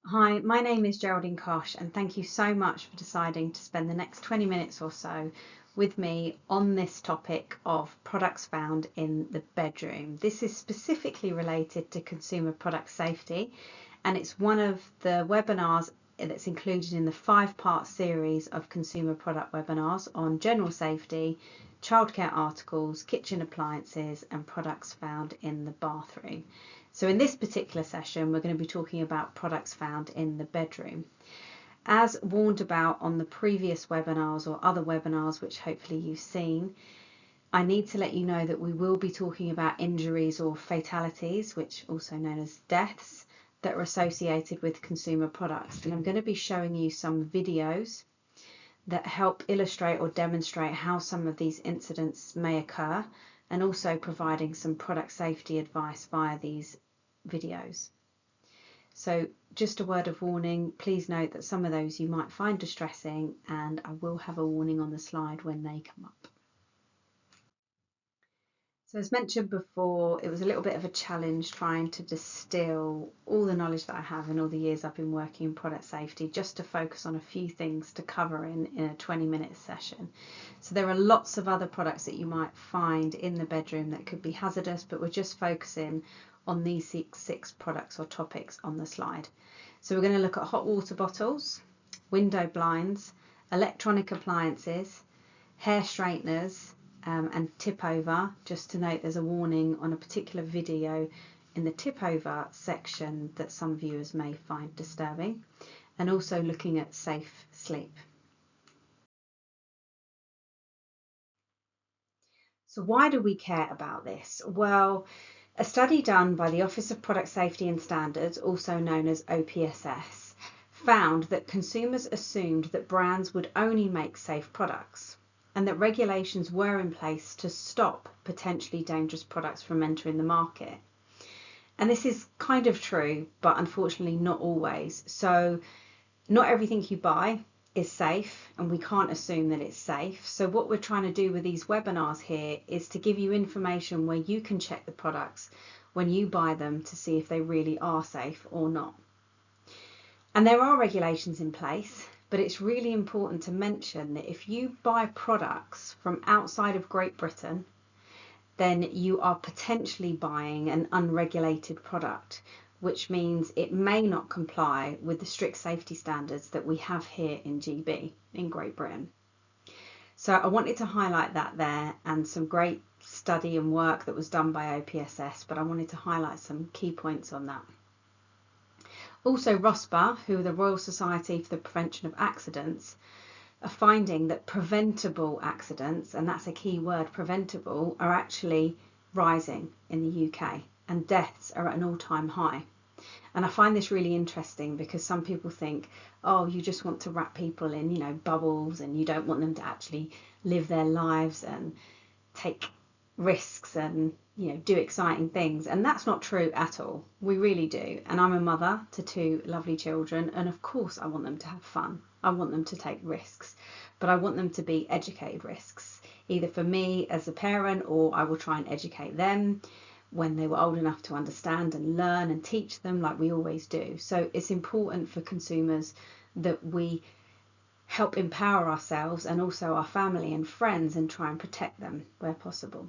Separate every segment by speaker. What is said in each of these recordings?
Speaker 1: Hi, my name is Geraldine Kosh, and thank you so much for deciding to spend the next 20 minutes or so with me on this topic of products found in the bedroom. This is specifically related to consumer product safety, and it's one of the webinars that's included in the 5-part series of consumer product webinars on general safety, childcare articles, kitchen appliances, and products found in the bathroom. So in this particular session, we're going to be talking about products found in the bedroom. As warned about on the previous webinars or other webinars, which hopefully you've seen, I need to let you know that we will be talking about injuries or fatalities, which are also known as deaths, that are associated with consumer products. And I'm going to be showing you some videos that help illustrate or demonstrate how some of these incidents may occur, and also providing some product safety advice via these videos. So just a word of warning, please note that some of those you might find distressing, and I will have a warning on the slide when they come up. So as mentioned before, it was a little bit of a challenge trying to distill all the knowledge that I have in all the years I've been working in product safety, just to focus on a few things to cover in a 20-minute session. So there are lots of other products that you might find in the bedroom that could be hazardous, but we're just focusing on these six products or topics on the slide. So we're going to look at hot water bottles, window blinds, electronic appliances, hair straighteners, and tip over. Just to note, there's a warning on a particular video in the tip over section that some viewers may find disturbing, and also looking at safe sleep. So why do we care about this? Well, a study done by the Office of Product Safety and Standards, also known as OPSS, found that consumers assumed that brands would only make safe products, and that regulations were in place to stop potentially dangerous products from entering the market. And this is kind of true, but unfortunately not always. So not everything you buy is safe, and we can't assume that it's safe. So what we're trying to do with these webinars here is to give you information where you can check the products when you buy them to see if they really are safe or not. And there are regulations in place, but it's really important to mention that if you buy products from outside of Great Britain, then you are potentially buying an unregulated product, which means it may not comply with the strict safety standards that we have here in GB, in Great Britain. So I wanted to highlight that there, and some great study and work that was done by OPSS, but I wanted to highlight some key points on that. Also, RoSPA, who are the Royal Society for the Prevention of Accidents, are finding that preventable accidents, and that's a key word, preventable, are actually rising in the UK, and deaths are at an all-time high. And I find this really interesting because some people think, oh, you just want to wrap people in, bubbles, and you don't want them to actually live their lives and take risks and do exciting things. And that's not true at all. We really do. And I'm a mother to 2 lovely children, and of course I want them to have fun. I want them to take risks, but I want them to be educated risks, either for me as a parent, or I will try and educate them when they were old enough to understand and learn and teach them, like we always do. So it's important for consumers that we help empower ourselves and also our family and friends, and try and protect them where possible.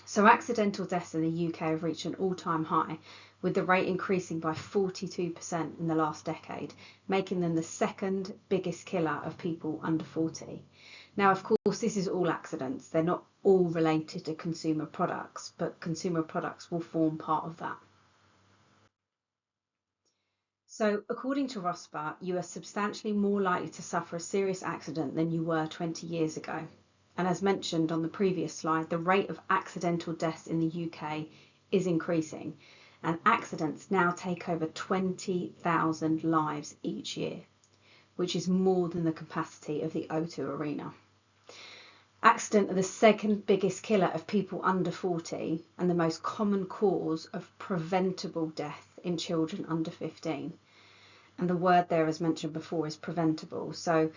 Speaker 1: So accidental deaths in the UK have reached an all-time high, with the rate increasing by 42% in the last decade, making them the second biggest killer of people under 40. Now, of course, this is all accidents. They're not all related to consumer products, but consumer products will form part of that. So according to RoSPA, you are substantially more likely to suffer a serious accident than you were 20 years ago. And as mentioned on the previous slide, the rate of accidental deaths in the UK is increasing, and accidents now take over 20,000 lives each year, which is more than the capacity of the O2 Arena. Accidents are the second biggest killer of people under 40 and the most common cause of preventable death in children under 15. And the word there, as mentioned before, is preventable. So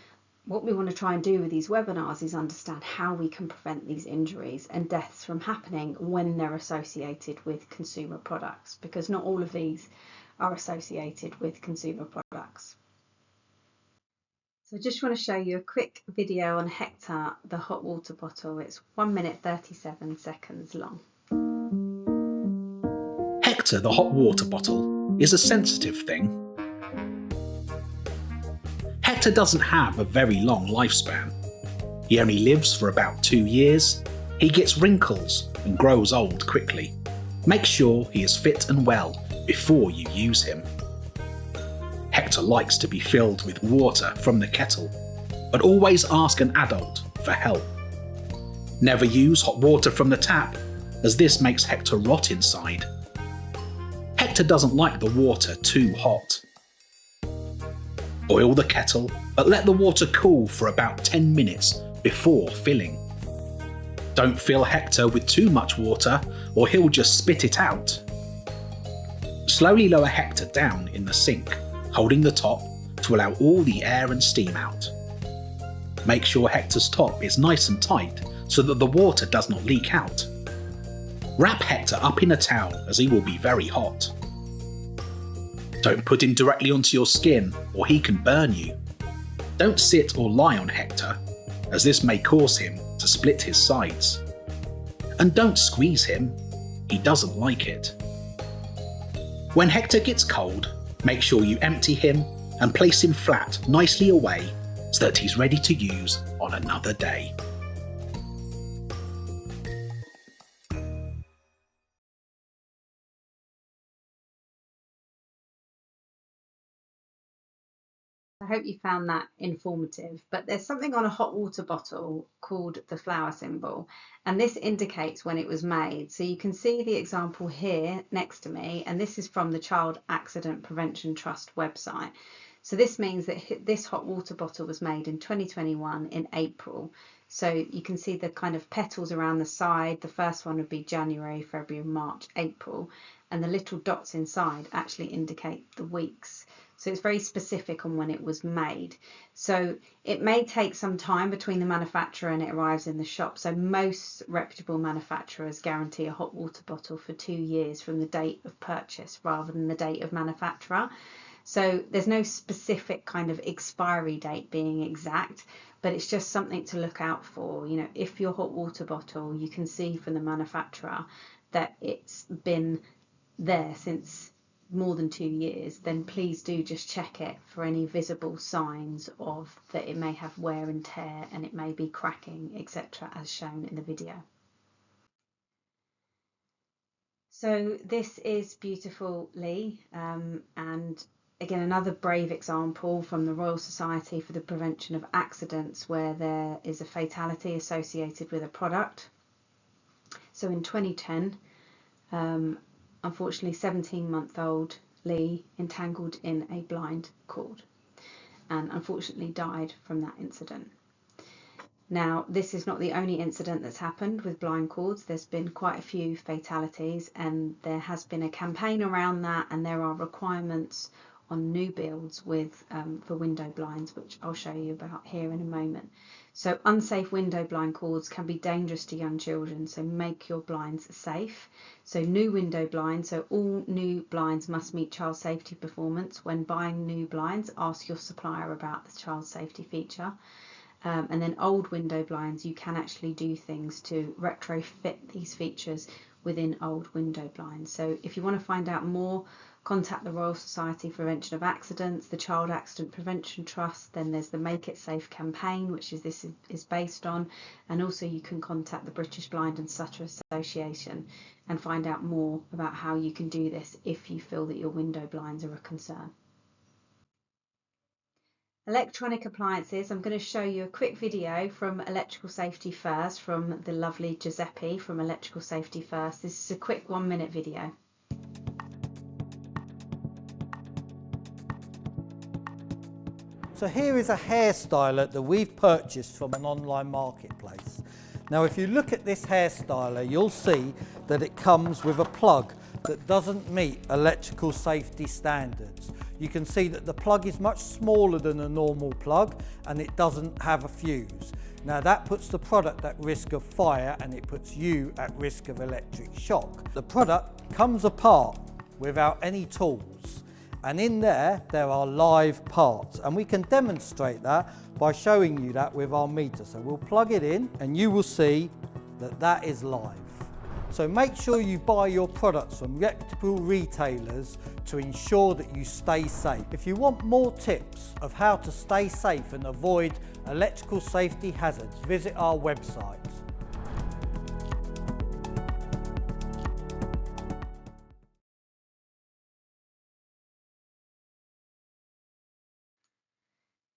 Speaker 1: what we want to try and do with these webinars is understand how we can prevent these injuries and deaths from happening when they're associated with consumer products, because not all of these are associated with consumer products. So I just want to show you a quick video on Hector, the hot water bottle. It's 1 minute 37 seconds long.
Speaker 2: Hector, the hot water bottle, is a sensitive thing. Hector doesn't have a very long lifespan. He only lives for about 2 years. He gets wrinkles and grows old quickly. Make sure he is fit and well before you use him. Hector likes to be filled with water from the kettle, but always ask an adult for help. Never use hot water from the tap, as this makes Hector rot inside. Hector doesn't like the water too hot. Boil the kettle, but let the water cool for about 10 minutes before filling. Don't fill Hector with too much water or he'll just spit it out. Slowly lower Hector down in the sink, holding the top to allow all the air and steam out. Make sure Hector's top is nice and tight so that the water does not leak out. Wrap Hector up in a towel as he will be very hot. Don't put him directly onto your skin or he can burn you. Don't sit or lie on Hector, as this may cause him to split his sides. And don't squeeze him, he doesn't like it. When Hector gets cold, make sure you empty him and place him flat nicely away so that he's ready to use on another day.
Speaker 1: I hope you found that informative, but there's something on a hot water bottle called the flower symbol, and this indicates when it was made. So you can see the example here next to me, and this is from the Child Accident Prevention Trust website. So this means that this hot water bottle was made in 2021 in April. So you can see the kind of petals around the side. The first one would be January, February, March, April, and the little dots inside actually indicate the weeks. So it's very specific on when it was made. So it may take some time between the manufacturer and it arrives in the shop. So most reputable manufacturers guarantee a hot water bottle for 2 years from the date of purchase rather than the date of manufacturer. So there's no specific kind of expiry date being exact, but it's just something to look out for. You know, if your hot water bottle, you can see from the manufacturer that it's been there since more than 2 years, then please do just check it for any visible signs of that it may have wear and tear and it may be cracking, etc., as shown in the video. So this is beautiful Lee, and again another brave example from the Royal Society for the Prevention of Accidents where there is a fatality associated with a product. So in 2010, unfortunately 17-month-old Lee entangled in a blind cord and unfortunately died from that incident. Now, this is not the only incident that's happened with blind cords. There's been quite a few fatalities and there has been a campaign around that, and there are requirements on new builds with for window blinds, which I'll show you about here in a moment. So unsafe window blind cords can be dangerous to young children, so make your blinds safe. So new window blinds, so all new blinds must meet child safety performance. When buying new blinds, ask your supplier about the child safety feature. And then old window blinds, you can actually do things to retrofit these features within old window blinds. So if you want to find out more, contact the Royal Society for Prevention of Accidents, the Child Accident Prevention Trust, then there's the Make It Safe campaign, which this is based on, and also you can contact the British Blind and Stutter Association and find out more about how you can do this if you feel that your window blinds are a concern. Electronic appliances, I'm going to show you a quick video from Electrical Safety First from the lovely Giuseppe from Electrical Safety First. This is a quick 1-minute video.
Speaker 3: So here is a hair styler that we've purchased from an online marketplace. Now if you look at this hair styler, you'll see that it comes with a plug that doesn't meet electrical safety standards. You can see that the plug is much smaller than a normal plug and it doesn't have a fuse. Now that puts the product at risk of fire and it puts you at risk of electric shock. The product comes apart without any tools. And in there are live parts, and we can demonstrate that by showing you that with our meter. So we'll plug it in and you will see that that is live. So make sure you buy your products from reputable retailers to ensure that you stay safe. If you want more tips of how to stay safe and avoid electrical safety hazards, visit our website.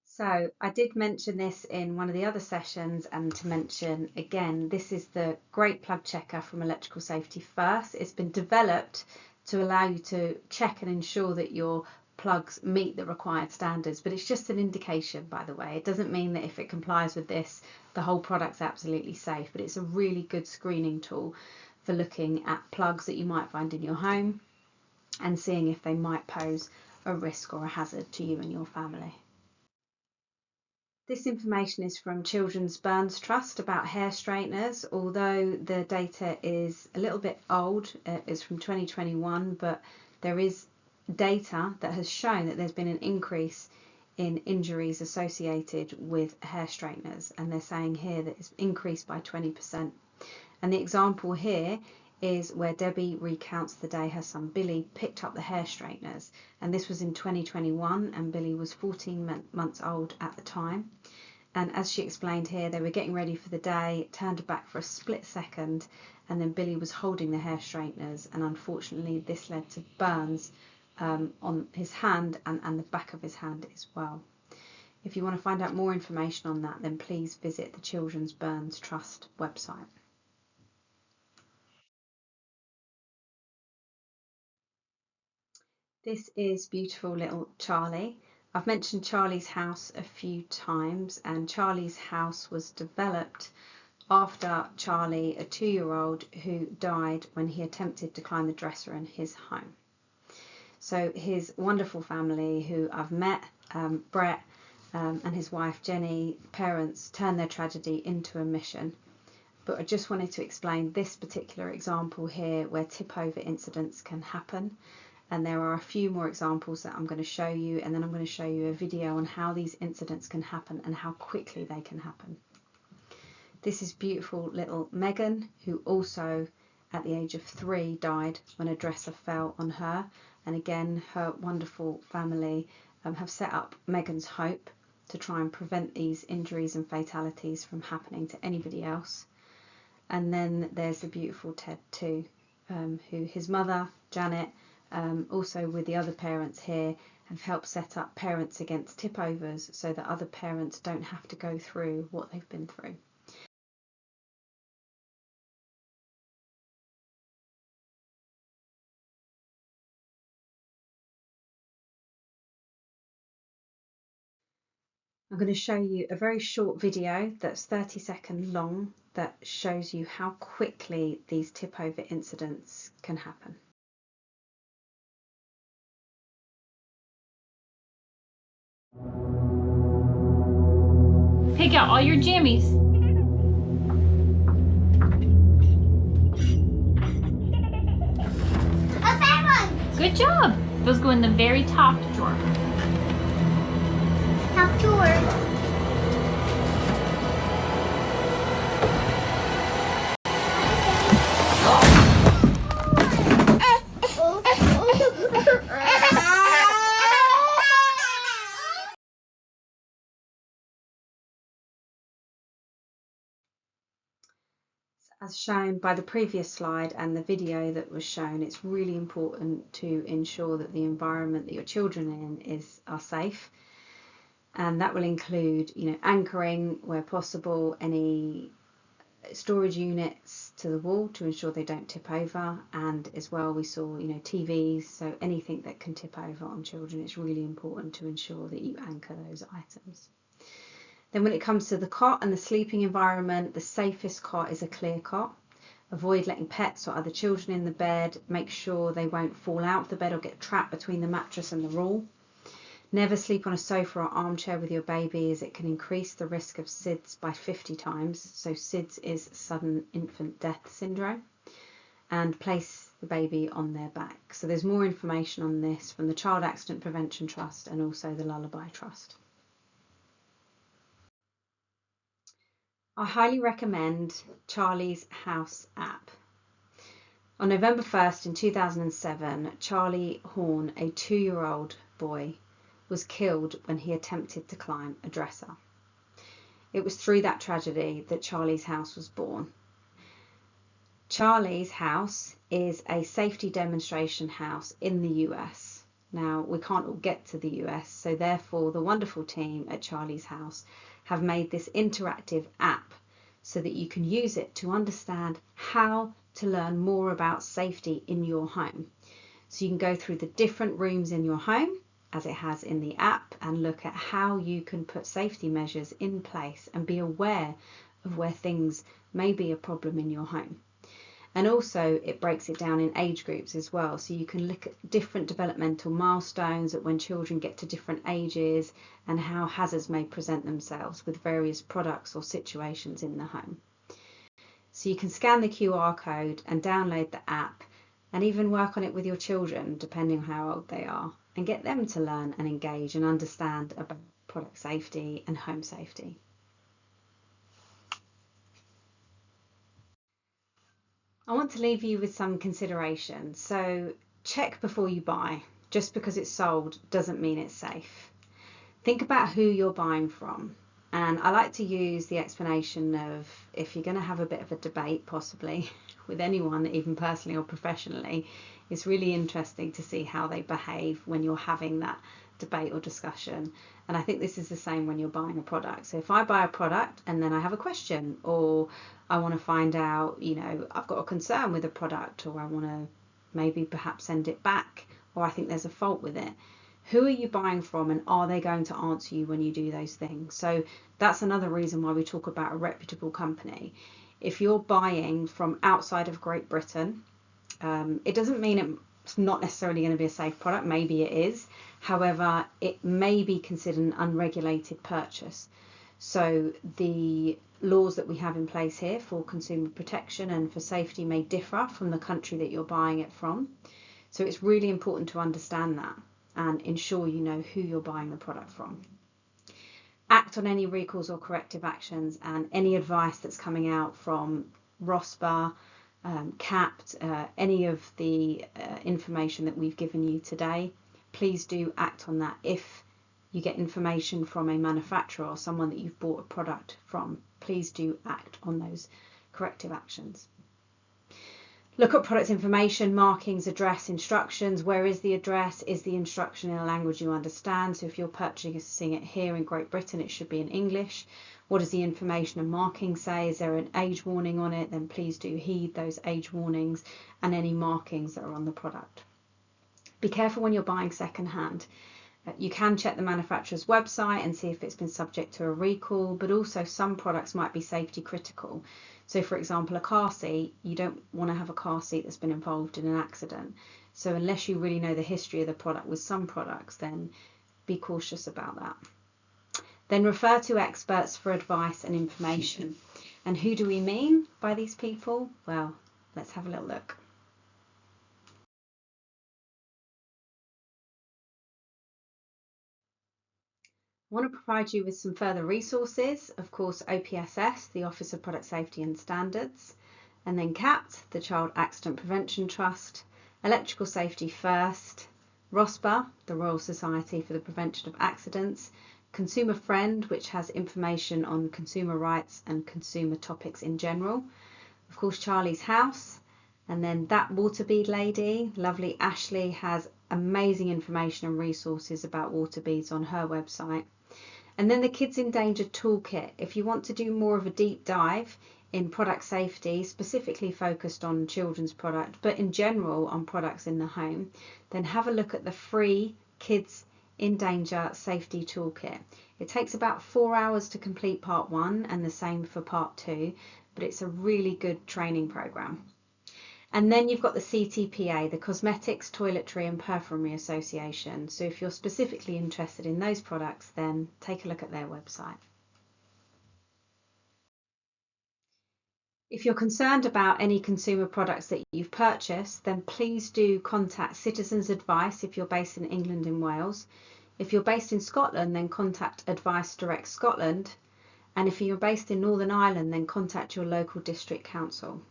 Speaker 1: So I did mention this in one of the other sessions, and to mention again, this is the Great Plug Checker from Electrical Safety First. It's been developed to allow you to check and ensure that your plugs meet the required standards, but it's just an indication, by the way. It doesn't mean that if it complies with this, the whole product's absolutely safe, but it's a really good screening tool for looking at plugs that you might find in your home and seeing if they might pose a risk or a hazard to you and your family. This information is from Children's Burns Trust about hair straighteners. Although the data is a little bit old, it's from 2021, but there is data that has shown that there's been an increase in injuries associated with hair straighteners, and they're saying here that it's increased by 20%. And the example here is where Debbie recounts the day her son Billy picked up the hair straighteners, and this was in 2021, and Billy was 14 months old at the time. And as she explained here, they were getting ready for the day, turned back for a split second, and then Billy was holding the hair straighteners, and unfortunately this led to burns on his hand and the back of his hand as well. If you want to find out more information on that, then please visit the Children's Burns Trust website. This is beautiful little Charlie. I've mentioned Charlie's house a few times, and Charlie's house was developed after Charlie, a 2-year-old who died when he attempted to climb the dresser in his home. So his wonderful family who I've met, Brett and his wife Jenny, parents, turned their tragedy into a mission. But I just wanted to explain this particular example here where tip over incidents can happen. And there are a few more examples that I'm going to show you, and then I'm going to show you a video on how these incidents can happen and how quickly they can happen. This is beautiful little Megan, who also at the age of 3 died when a dresser fell on her. And again, her wonderful family have set up Megan's Hope to try and prevent these injuries and fatalities from happening to anybody else. And then there's the beautiful Ted too, who his mother, Janet, also with the other parents here, have helped set up Parents Against Tip Overs so that other parents don't have to go through what they've been through. I'm going to show you a very short video that's 30 seconds long that shows you how quickly these tip over incidents can happen.
Speaker 4: Pick out all your jammies.
Speaker 5: A fat one!
Speaker 4: Good job. Those go in the very top drawer.
Speaker 5: Top drawer.
Speaker 1: As shown by the previous slide and the video that was shown, it's really important to ensure that the environment that your children are safe, and that will include, anchoring where possible any storage units to the wall to ensure they don't tip over, and as well we saw TVs, so anything that can tip over on children, it's really important to ensure that you anchor those items. Then when it comes to the cot and the sleeping environment, the safest cot is a clear cot. Avoid letting pets or other children in the bed. Make sure they won't fall out of the bed or get trapped between the mattress and the rule. Never sleep on a sofa or armchair with your baby, as it can increase the risk of SIDS by 50 times. So SIDS is sudden infant death syndrome. And place the baby on their back. So there's more information on this from the Child Accident Prevention Trust and also the Lullaby Trust. I highly recommend Charlie's House app. On November 1st in 2007, Charlie Horn, a 2-year-old boy, was killed when he attempted to climb a dresser. It was through that tragedy that Charlie's House was born. Charlie's House is a safety demonstration house in the US. Now, we can't all get to the US, so therefore the wonderful team at Charlie's House have made this interactive app so that you can use it to understand how to learn more about safety in your home. So you can go through the different rooms in your home, as it has in the app, and look at how you can put safety measures in place and be aware of where things may be a problem in your home. And also it breaks it down in age groups as well, so you can look at different developmental milestones at when children get to different ages and how hazards may present themselves with various products or situations in the home. So you can scan the QR code and download the app and even work on it with your children, depending on how old they are, and get them to learn and engage and understand about product safety and home safety. I want to leave you with some consideration. So check before you buy. Just because it's sold doesn't mean it's safe. Think about who you're buying from. And I like to use the explanation of, if you're going to have a bit of a debate possibly with anyone, even personally or professionally, it's really interesting to see how they behave when you're having that debate or discussion. And I think this is the same when you're buying a product. So if I buy a product and then I have a question, or I want to find out, I've got a concern with a product, or I want to maybe perhaps send it back, or I think there's a fault with it, who are you buying from, and are they going to answer you when you do those things? So that's another reason why we talk about a reputable company. If you're buying from outside of Great Britain, it doesn't mean it's not necessarily going to be a safe product. Maybe it is. However, it may be considered an unregulated purchase. So the laws that we have in place here for consumer protection and for safety may differ from the country that you're buying it from. So it's really important to understand that and ensure you know who you're buying the product from. Act on any recalls or corrective actions, and any advice that's coming out from ROSPA, CAPT, any of the information that we've given you today, please do act on that. If you get information from a manufacturer or someone that you've bought a product from, please do act on those corrective actions. Look at product information, markings, address, instructions. Where is the address? Is the instruction in a language you understand? So if you're purchasing it here in Great Britain, it should be in English. What does the information and marking say? Is there an age warning on it? Then please do heed those age warnings and any markings that are on the product. Be careful when you're buying secondhand. You can check the manufacturer's website and see if it's been subject to a recall, but also some products might be safety critical. So for example, a car seat, you don't want to have a car seat that's been involved in an accident. So unless you really know the history of the product with some products, then be cautious about that. Then refer to experts for advice and information. And who do we mean by these people? Well, let's have a little look. I want to provide you with some further resources. Of course, OPSS, the Office of Product Safety and Standards, and then CAPT, the Child Accident Prevention Trust, Electrical Safety First, ROSPA, the Royal Society for the Prevention of Accidents, Consumer Friend, which has information on consumer rights and consumer topics in general, of course Charlie's House, and then That Water Bead Lady, lovely Ashley, has amazing information and resources about water beads on her website. And then the Kids Endangered Toolkit. If you want to do more of a deep dive in product safety, specifically focused on children's product, but in general on products in the home, then have a look at the free Kids in Danger Safety Toolkit. It takes about 4 hours to complete part 1 and the same for part 2, but it's a really good training program. And then you've got the CTPA, the Cosmetics, Toiletry and Perfumery Association. So if you're specifically interested in those products, then take a look at their website. If you're concerned about any consumer products that you've purchased, then please do contact Citizens Advice if you're based in England and Wales. If you're based in Scotland, then contact Advice Direct Scotland. And if you're based in Northern Ireland, then contact your local district council.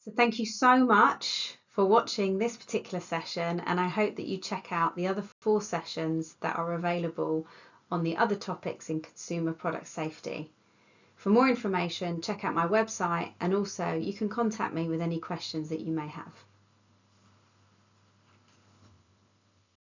Speaker 1: So thank you so much for watching this particular session, and I hope that you check out the other 4 sessions that are available on the other topics in consumer product safety. For more information, check out my website, and also you can contact me with any questions that you may have.